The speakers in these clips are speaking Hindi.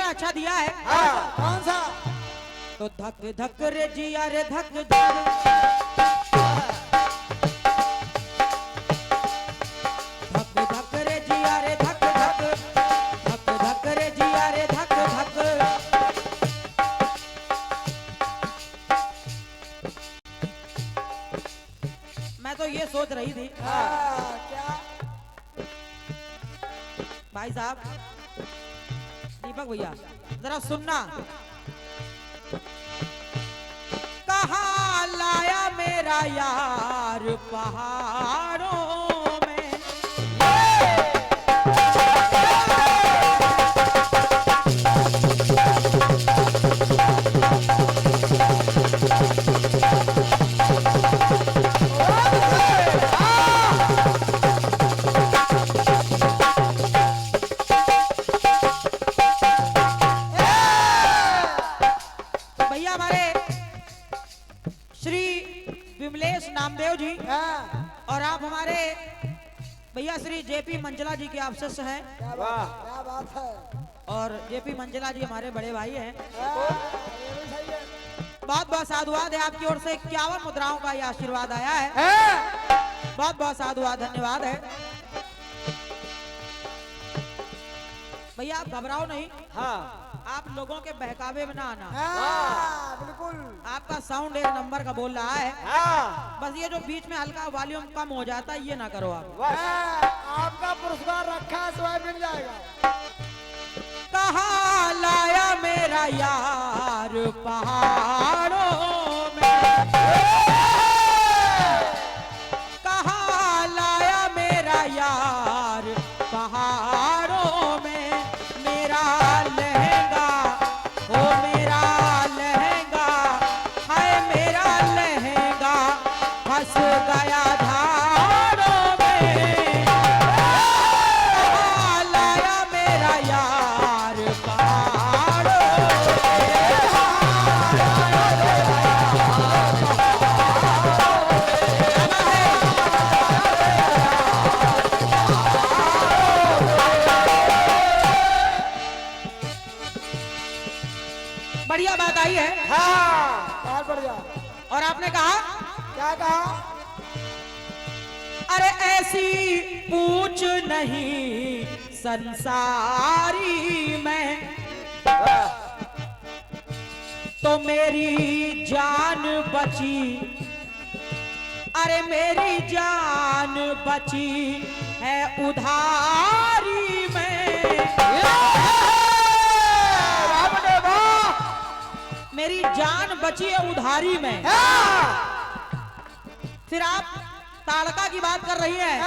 बड़ा अच्छा दिया है। कौन सा? तो धक धक रे जिया रे धक धक, धक धक रे जिया रे धक धक, धक धक रे जिया रे धक धक। मैं तो ये सोच रही थी क्या? भाई साहब दीपक भैया जरा सुनना। कहाँ लाया मेरा यार पहाड़ों में, नामदेव जी और आप हमारे भैया श्री जेपी मंजला जी के आप शिष्य हैं। क्या बात है। और जेपी मंजला जी हमारे बड़े भाई हैं। बहुत बहुत साधुवाद है आपकी ओर से। 51 मुद्राओं का ये आशीर्वाद आया है। बहुत बहुत साधुवाद, धन्यवाद है भैया। आप घबराओ नहीं। हाँ। आप लोगों के बहकावे में ना आना। बिल्कुल। आपका साउंड 1 नंबर का बोल रहा है। बस ये जो बीच में हल्का वॉल्यूम कम हो जाता है ये ना करो आप। आपका पुरस्कार रखा है तो मिल जाएगा। कहाँ लाया मेरा यार पहाड़ों में, कहाँ लाया मेरा यार पहाड़ों में। मेरा लहंगा हो मेरा लहंगा, हाय मेरा लहंगा फंस गया धारों में। कहाँ लाया मेरा यार पहाड़ों बढ़िया बात आई है। बहुत बढ़िया। और आपने कहा क्या कहा? अरे ऐसी पूछ नहीं संसारी में, तो मेरी जान बची, अरे मेरी जान बची है उधारी में। मेरी जान बची है उधारी में। फिर आप ताड़का की बात कर रही है।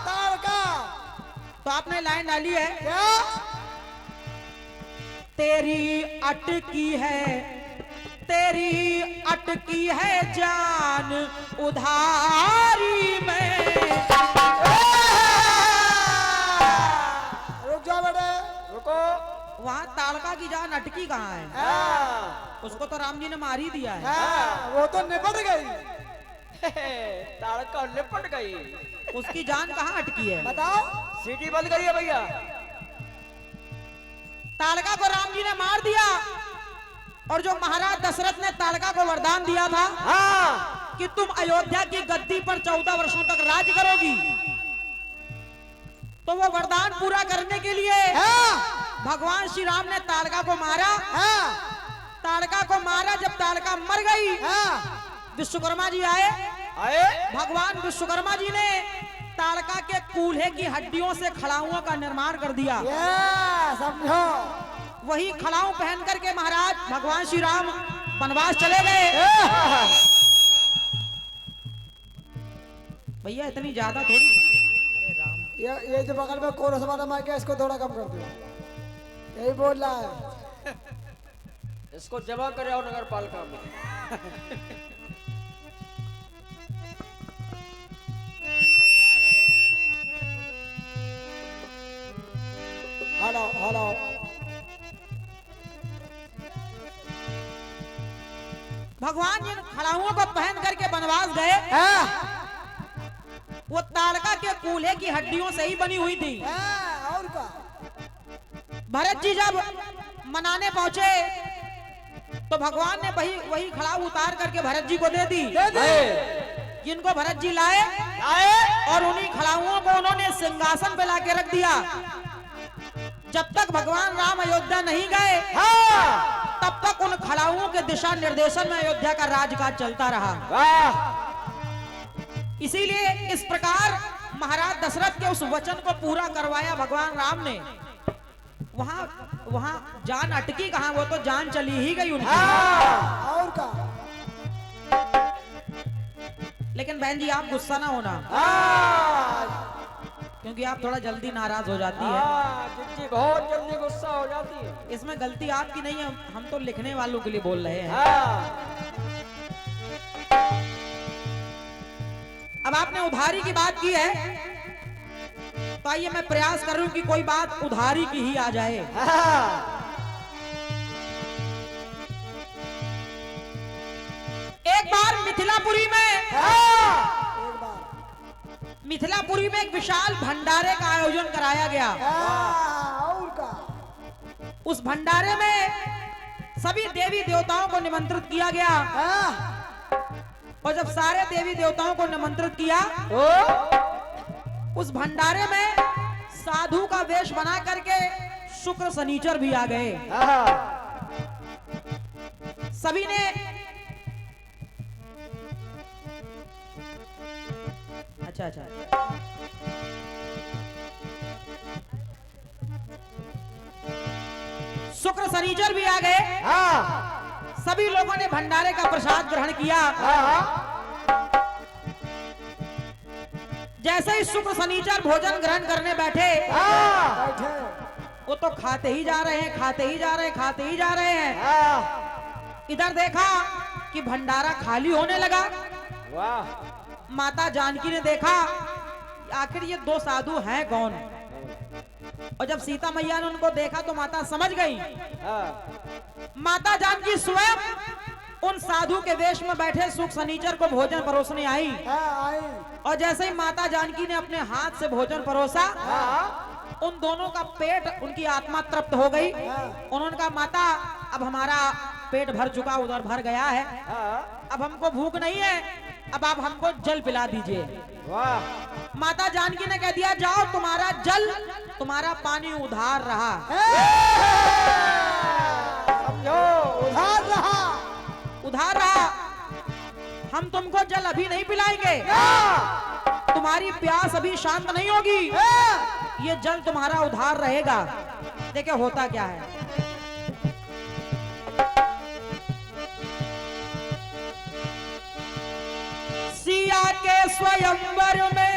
ताड़का तो आपने लाइन डाली है क्या? तेरी अटकी है, तेरी अटकी है जान उधारी में। रुक जाओ बेटे, रुको। वहाँ ताड़का की जान अटकी कहाँ है? उसको तो राम जी ने मार ही दिया है। वो तो निपट गई। ताड़का निपट गई। उसकी जान कहाँ अटकी है? बताओ। सीटी बंद करिए भैया। ताड़का को राम जी ने मार दिया। और जो महाराज दशरथ ने ताड़का को वरदान दिया था कि तुम अयोध्या की गद्दी पर 14 वर्षों तक राज करोगी, तो वो वरदान पूरा करने के लिए भगवान श्री राम ने ताड़का को मारा। ताड़का को मारा। जब ताड़का मर गई, विश्वकर्मा जी आए। भगवान विश्वकर्मा जी ने ताड़का के कूल्हे की हड्डियों से खड़ाऊं का निर्माण कर दिया। समझो। वही खड़ाऊं पहन करके महाराज भगवान श्री राम वनवास चले गए। भैया इतनी ज्यादा थोड़ी। अरे राम, ये जो बगल में कोरस वाला माइक है इसको थोड़ा कम कर दो। यही बोल रहा है। इसको जमा करे और नगर पालिका में। Hello hello. भगवान जिन खड़ाऊं को पहन करके वनवास गए, वो ताड़का के कूल्हे की हड्डियों से ही बनी हुई थी। और का? भरत जी जब मनाने पहुंचे तो भगवान ने वही खड़ाऊ उतार करके भरत जी को दे दी। जिनको भरत जी लाए और उन्हीं खड़ाऊओं को उन्होंने सिंहासन पे लाके रख दिया। जब तक भगवान राम अयोध्या नहीं गए तब तक उन खड़ाऊओं के दिशा निर्देशन में अयोध्या का राजकाज चलता रहा। इसीलिए इस प्रकार महाराज दशरथ के उस वचन को पूरा करवाया भगवान राम ने। वहां जान अटकी कहां, वो तो जान चली ही गई उनकी। और का लेकिन बहन जी आप गुस्सा ना होना, क्योंकि आप थोड़ा जल्दी नाराज हो जाती है। जी बहुत जल्दी गुस्सा हो जाती है। इसमें गलती आपकी नहीं है, हम तो लिखने वालों के लिए बोल रहे हैं। अब आपने उधारी की बात की है तो आइए मैं प्रयास कर रही हूं कि कोई बात उधारी की ही आ जाए। एक बार मिथिलापुरी में एक विशाल भंडारे का आयोजन कराया गया। और का उस भंडारे में सभी देवी देवताओं को निमंत्रित किया गया। और जब सारे देवी देवताओं को निमंत्रित किया उस भंडारे में साधु का वेश बना करके शुक्र शनिचर भी आ गए। सभी ने अच्छा शुक्र शनिचर भी आ गए। सभी लोगों ने भंडारे का प्रसाद ग्रहण किया। जैसे ही शुक्र शनिचर भोजन ग्रहण करने बैठे वो तो खाते ही जा रहे हैं, खाते ही जा रहे हैं, खाते ही जा रहे हैं। इधर देखा कि भंडारा खाली होने लगा। माता जानकी ने देखा आखिर ये दो साधु हैं कौन। और जब सीता मैया ने उनको देखा तो माता समझ गई। माता जानकी स्वयं उन साधु के वेश में बैठे शुक्र शनिचर को भोजन परोसने आई। और जैसे ही माता जानकी ने अपने हाथ से भोजन परोसा उन दोनों का पेट, उनकी आत्मा तृप्त हो गई। उन्होंने कहा माता अब हमारा पेट भर चुका, उधर भर गया है, अब हमको भूख नहीं है, अब आप हमको जल पिला दीजिए। माता जानकी ने कह दिया जाओ तुम्हारा जल, तुम्हारा पानी उधार रहा। उधार रहा, हम तुमको जल अभी नहीं पिलाएंगे, तुम्हारी प्यास अभी शांत नहीं होगी, ये जल तुम्हारा उधार रहेगा। देखिए होता क्या है। सिया के स्वयंवर में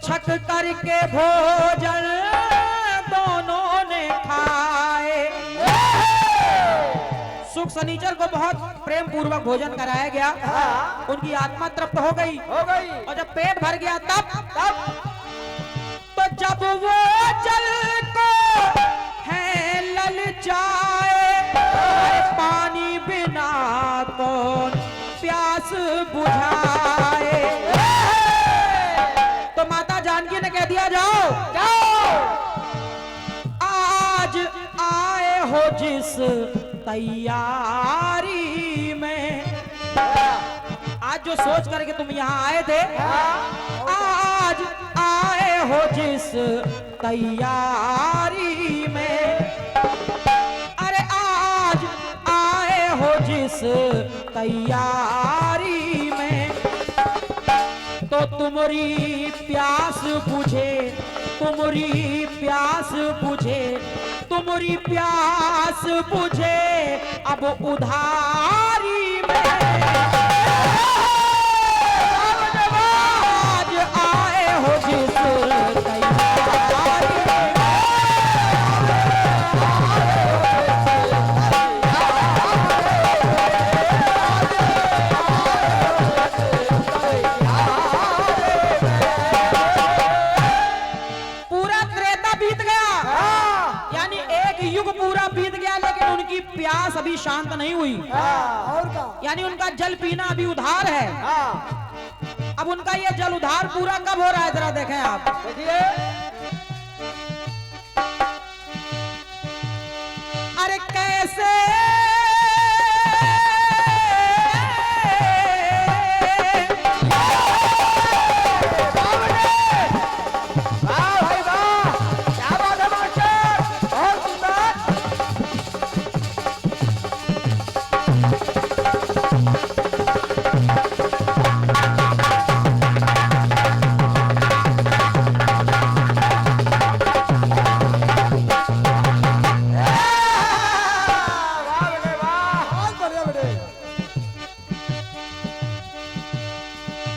छक करके भोजन दोनों ने खाए। शुक्र शनिचर को बहुत प्रेम पूर्वक भोजन कराया गया। उनकी आत्मा तृप्त हो गई। और जब पेट भर गया तब तो जब वो जल को है ललचाए, पानी बिना कौन प्यास बुझाए। तो माता जानकी ने कह दिया जाओ आज आए हो जिस तैयारी में, आज जो सोच करके तुम यहाँ आए थे, आज आए हो जिस तैयारी में, अरे आज आए हो जिस तैयारी में, तो तुम्हारी प्यास बुझे, तुम्हारी प्यास बुझे, तुम्हारी प्यास बुझे अब उधारी में। प्यास अभी शांत नहीं हुई। और का यानी उनका जल पीना अभी उधार है। हाँ अब उनका ये जल उधार पूरा कब हो रहा है, जरा देखें आप। देखिए अरे कैसे वाह भाई वाह, क्या बात है मास्टर, बहुत सुंदर। वाह बेटे वाह। बहुत बढ़िया बेटे।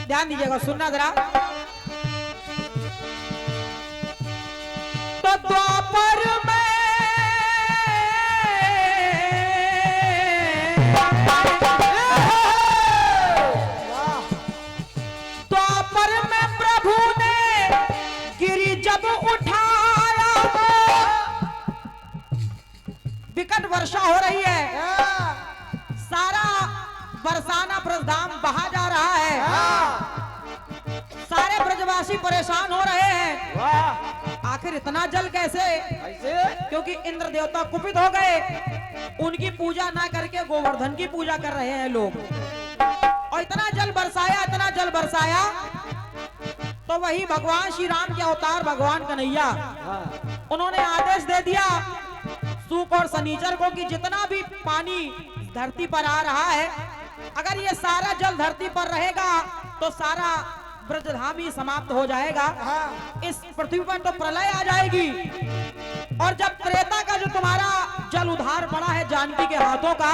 ध्यान दीजिएगा, सुनना जरा। तो द्वापर में द्वापर में प्रभु ने गिरी जब उठाया, विकट वर्षा हो रही है, सारा बरसाना ब्रजधाम बहा जा रहा है, सारे ब्रजवासी परेशान हो रहे हैं। वाह आखिर इतना जल कैसे? ऐसे क्योंकि इंद्र देवता कुपित हो गए, उनकी पूजा ना करके गोवर्धन की पूजा कर रहे हैं लोग। और इतना जल बरसाया, इतना जल बरसाया, तो वही भगवान श्री राम के अवतार भगवान कन्हैया, उन्होंने आदेश दे दिया सूक और शनिचर को कि जितना भी पानी धरती पर आ रहा है, अगर ये सारा जल धरती पर रहेगा तो सारा ब्रजधाम ही समाप्त हो जाएगा, इस पृथ्वी पर तो प्रलय आ जाएगी। और जब त्रेता का जो तुम्हारा जल उधार पड़ा है जानकी के हाथों का,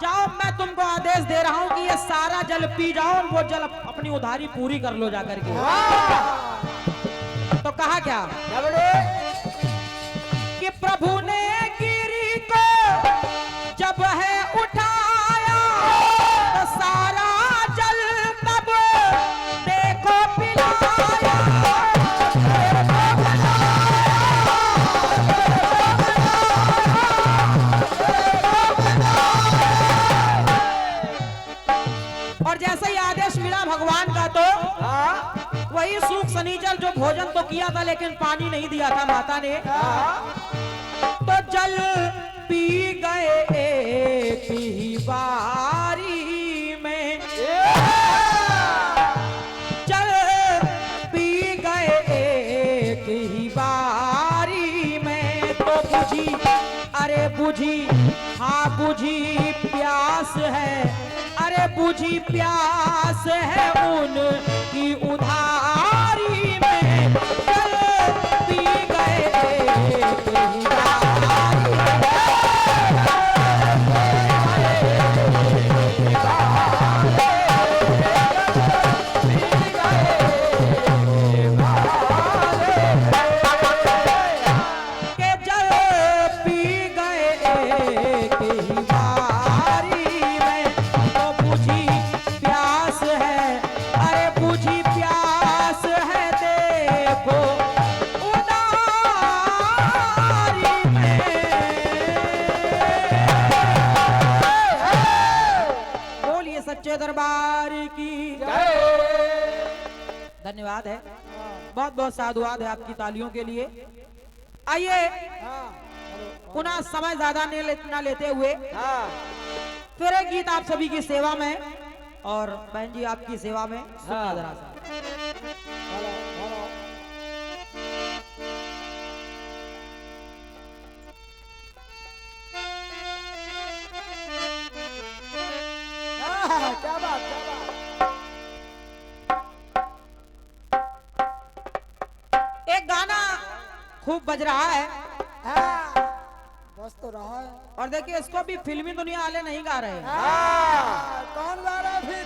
जाओ मैं तुमको आदेश दे रहा हूं कि ये सारा जल पी जाओ और वो जल अपनी उधारी पूरी कर लो जाकर के। तो कहा क्या क्या बेटे, कि प्रभु ने गिरी को जब है उठाया, तो सारा जल तब देखो पिलाया। और जैसे ही आदेश मिला भगवान का, तो वही सूख शनिचर जो भोजन तो किया था लेकिन पानी नहीं दिया था माता ने, तो जल पी गए एक ही बारी में, जल पी गए एक ही बारी में। तो बुझी, अरे बुझी, हाँ बुझी प्यास है, अरे बुझी प्यास है उनकी उधारी में, जल पी गए एक ही बारी में। के जल पी गए एक ही बारी में, तो बुझी प्यास है, अरे बुझी प्यास है देखो उधारी में। बोलिए सच्चे दरबार की धन्यवाद है, बहुत बहुत साधुवाद है आपकी तालियों के लिए। आइए पुनः समय ज्यादा ना लेते हुए फिर एक गीत आप सभी की सेवा में, और बहन जी आपकी सेवा में सुनना जरा सा। क्या बात, क्या बात। एक गाना खूब बज रहा है, बस तो रहा है। और देखिए इसको भी फिल्मी दुनिया वाले नहीं गा रहे हैं। कौन गा रहा है फिर?